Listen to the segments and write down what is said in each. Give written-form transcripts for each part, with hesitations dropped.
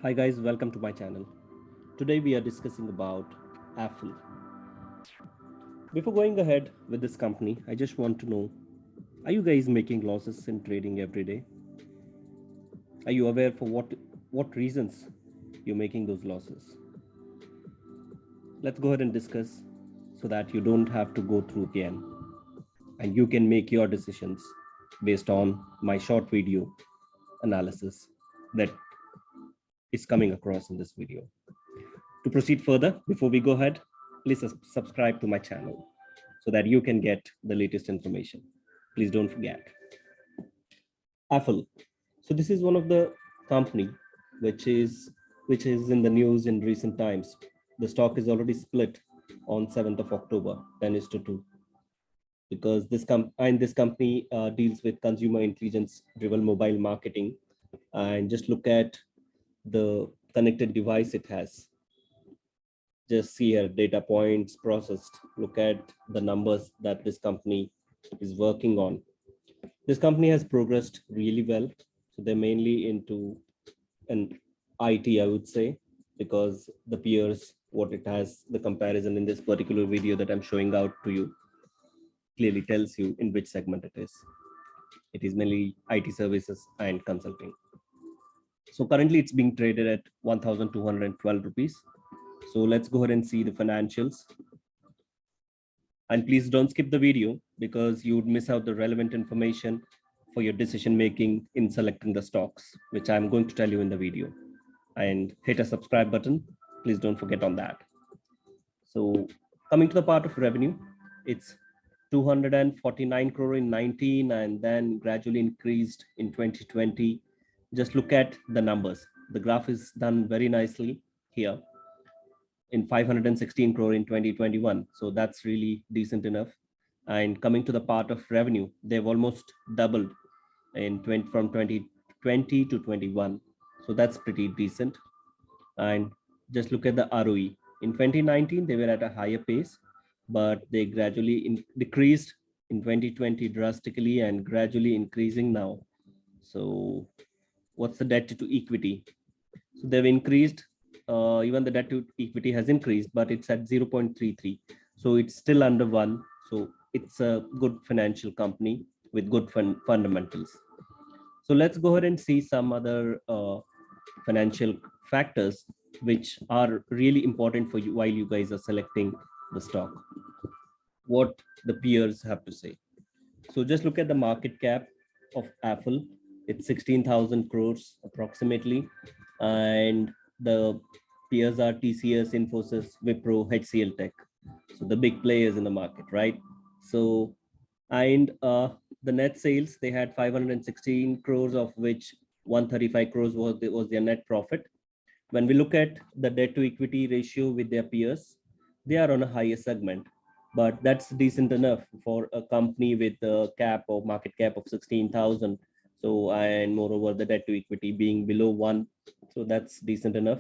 Hi guys, welcome to my channel. Today we are discussing about Apple. Before going ahead with this company, I just want to know, are you guys making losses in trading every day? Are you aware for what reasons you're making those losses? Let's go ahead and discuss so that you don't have to go through again and you can make your decisions based on my short video analysis that is coming across in this video. To proceed further, before we go ahead, please subscribe to my channel so that you can get the latest information. Please don't forget. Apple. So this is one of the company which is which is in the news in recent times. The stock is already split on 7th of October, 10 is to 2, because this company deals with consumer intelligence driven mobile marketing. And just look at the connected device it has. Just see here data points processed. Look at the numbers that this company is working on. This company has progressed really well. So they're mainly into an IT, I would say, because the peers, what it has, the comparison in this particular video that I'm showing out to you clearly tells you in which segment it is. It is mainly IT services and consulting. So currently it's being traded at 1,212 rupees. So let's go ahead and see the financials. And please don't skip the video because you would miss out the relevant information for your decision making in selecting the stocks, which I'm going to tell you in the video. And hit a subscribe button. Please don't forget on that. So coming to the part of revenue, it's 249 crore in 19 and then gradually increased in 2020. Just look at the numbers. The graph is done very nicely here in 516 crore in 2021. So that's really decent enough. And coming to the part of revenue, they've almost doubled in from 2020 to 21. So that's pretty decent. And just look at the ROE. In 2019, they were at a higher pace, but they gradually decreased in 2020 drastically and gradually increasing now. So what's the debt to equity? So they've increased, even the debt to equity has increased, but it's at 0.33. So it's still under one. So it's a good financial company with good fundamentals. So let's go ahead and see some other financial factors which are really important for you while you guys are selecting the stock. What the peers have to say. So just look at the market cap of Apple. It's 16,000 crores approximately. And the peers are TCS, Infosys, Wipro, HCL Tech. So the big players in the market, right? So, and the net sales, they had 516 crores, of which 135 crores was their net profit. When we look at the debt to equity ratio with their peers, they are on a higher segment, but that's decent enough for a company with a cap or market cap of 16,000. So, and moreover, the debt to equity being below one. So that's decent enough.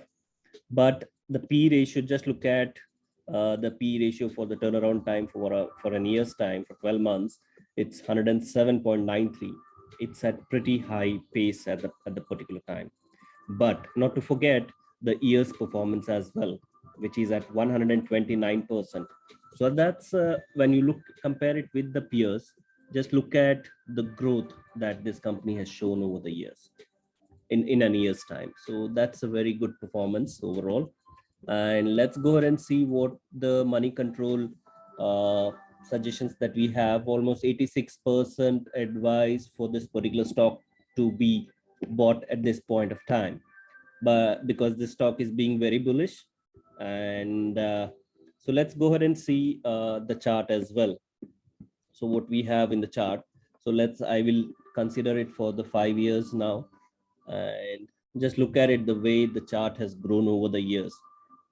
But the P ratio, just look at the P ratio for the turnaround time for an year's time, for 12 months, it's 107.93. It's at pretty high pace at the particular time. But not to forget the year's performance as well, which is at 129%. So that's when you compare it with the peers, just look at the growth that this company has shown over the years in a year's time. So that's a very good performance overall. And let's go ahead and see what the money control suggestions that we have. Almost 86% advice for this particular stock to be bought at this point of time, but because this stock is being very bullish. And so let's go ahead and see the chart as well. So what we have in the chart, so I will consider it for the 5 years now, and just look at it the way the chart has grown over the years.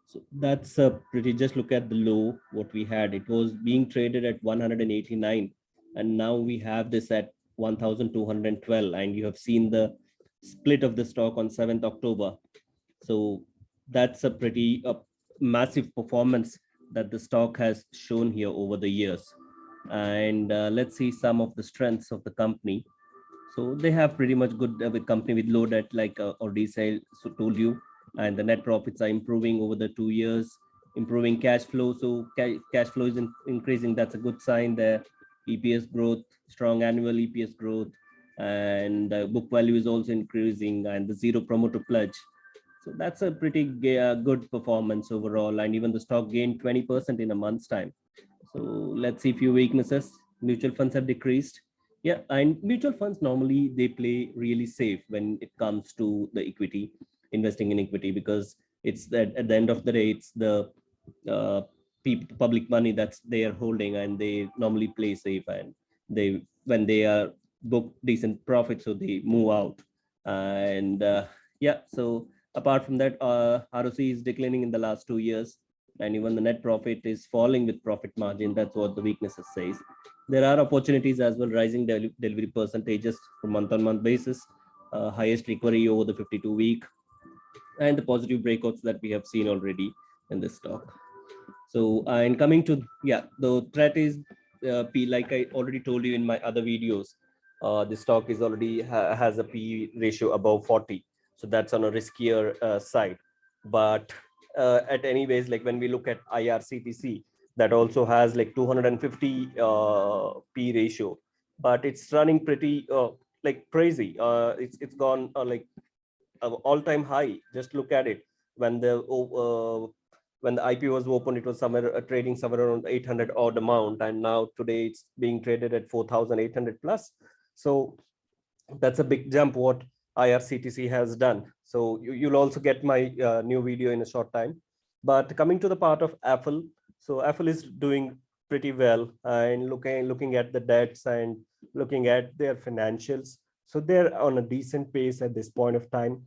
So that's a pretty, just look at the low, what we had. It was being traded at 189, and now we have this at 1,212, and you have seen the split of the stock on 7th October. So that's a pretty massive performance that the stock has shown here over the years. And let's see some of the strengths of the company. So they have pretty much good company with low debt, like Odisha so told you. and the net profits are improving over the 2 years, improving cash flow. So cash flow is increasing. That's a good sign there. EPS growth, strong annual EPS growth, and book value is also increasing, and the zero promoter pledge. So that's a pretty good performance overall. And even the stock gained 20% in a month's time. So let's see a few weaknesses. Mutual funds have decreased. Yeah, and mutual funds normally they play really safe when it comes to the equity, investing in equity, because it's that at the end of the day, it's the uh, public money that's they are holding, and they normally play safe, and they when they are book decent profit, so they move out. And yeah, so apart from that, ROC is declining in the last 2 years, and even the net profit is falling with profit margin. That's what the weaknesses says. There are opportunities as well, rising delivery percentages from month-on-month basis, highest recovery over the 52-week, and the positive breakouts that we have seen already in this stock. So, and coming to, yeah, the threat is like I already told you in my other videos, the stock is already has a P ratio above 40. So that's on a riskier side. But at anyways, like when we look at IRCTC, that also has like 250 P ratio, but it's running pretty like crazy. It's gone like all-time high. Just look at it. When the IPO was open, it was somewhere trading somewhere around 800 odd amount, and now today it's being traded at 4,800 plus. So that's a big jump what IRCTC has done. So you'll also get my new video in a short time. But coming to the part of Apple, so Apple is doing pretty well, and looking at the debts and looking at their financials. So they're on a decent pace at this point of time.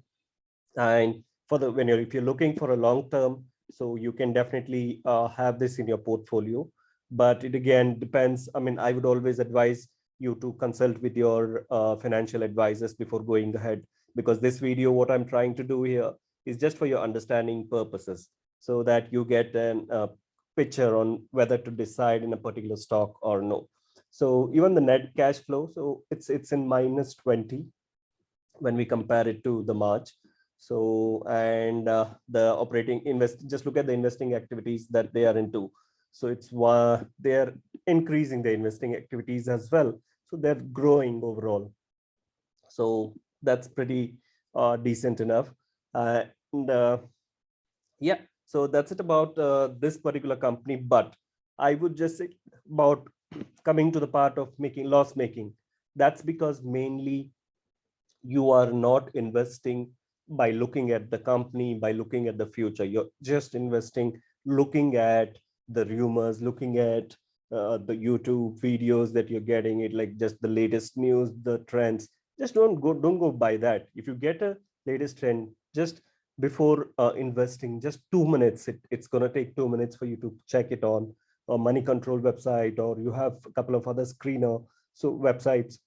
And for the if you're looking for a long term, so you can definitely have this in your portfolio. But it again depends. I mean, I would always advise you to consult with your financial advisors before going ahead, because this video, what I'm trying to do here is just for your understanding purposes, so that you get an picture on whether to decide in a particular stock or no. So even the net cash flow, so it's in minus 20 when we compare it to the March. So, and the operating just look at the investing activities that they are into. So it's they're increasing the investing activities as well. So they're growing overall. So that's pretty decent enough. And yeah, so that's it about this particular company. But I would just say about coming to the part of loss making. That's because mainly you are not investing by looking at the company, by looking at the future. You're just investing, looking at the rumors, looking at the YouTube videos that you're getting, it like just the latest news, the trends. Just don't go by that. If you get a latest trend, just before investing, just 2 minutes, it's going to take 2 minutes for you to check it on a money control website, or you have a couple of other screener so websites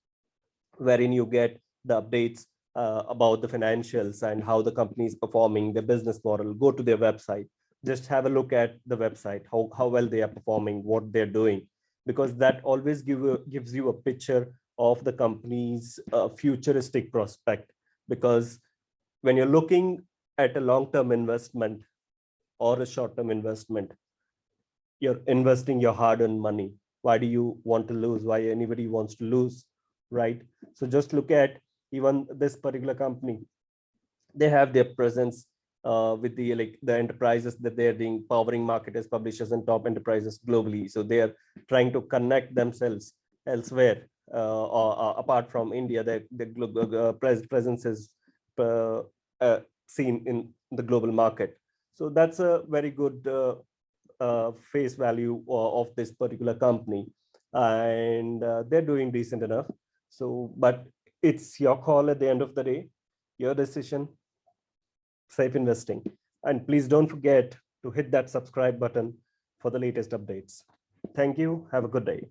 wherein you get the updates about the financials and how the company is performing, the business model. Go to their website, just have a look at the website, how well they are performing, what they're doing, because that always gives you a picture of the company's futuristic prospect. Because when you're looking at a long-term investment or a short-term investment, you're investing your hard-earned money. Why do you want to lose? Why anybody wants to lose, right? So just look at even this particular company. They have their presence with the enterprises that they're doing, powering marketers, publishers, and top enterprises globally. So they are trying to connect themselves elsewhere, or apart from India. The presence is seen in the global market. So that's a very good face value of this particular company, and they're doing decent enough. So, but it's your call at the end of the day, your decision. Safe investing, and please don't forget to hit that subscribe button for the latest updates. Thank you. Have a good day.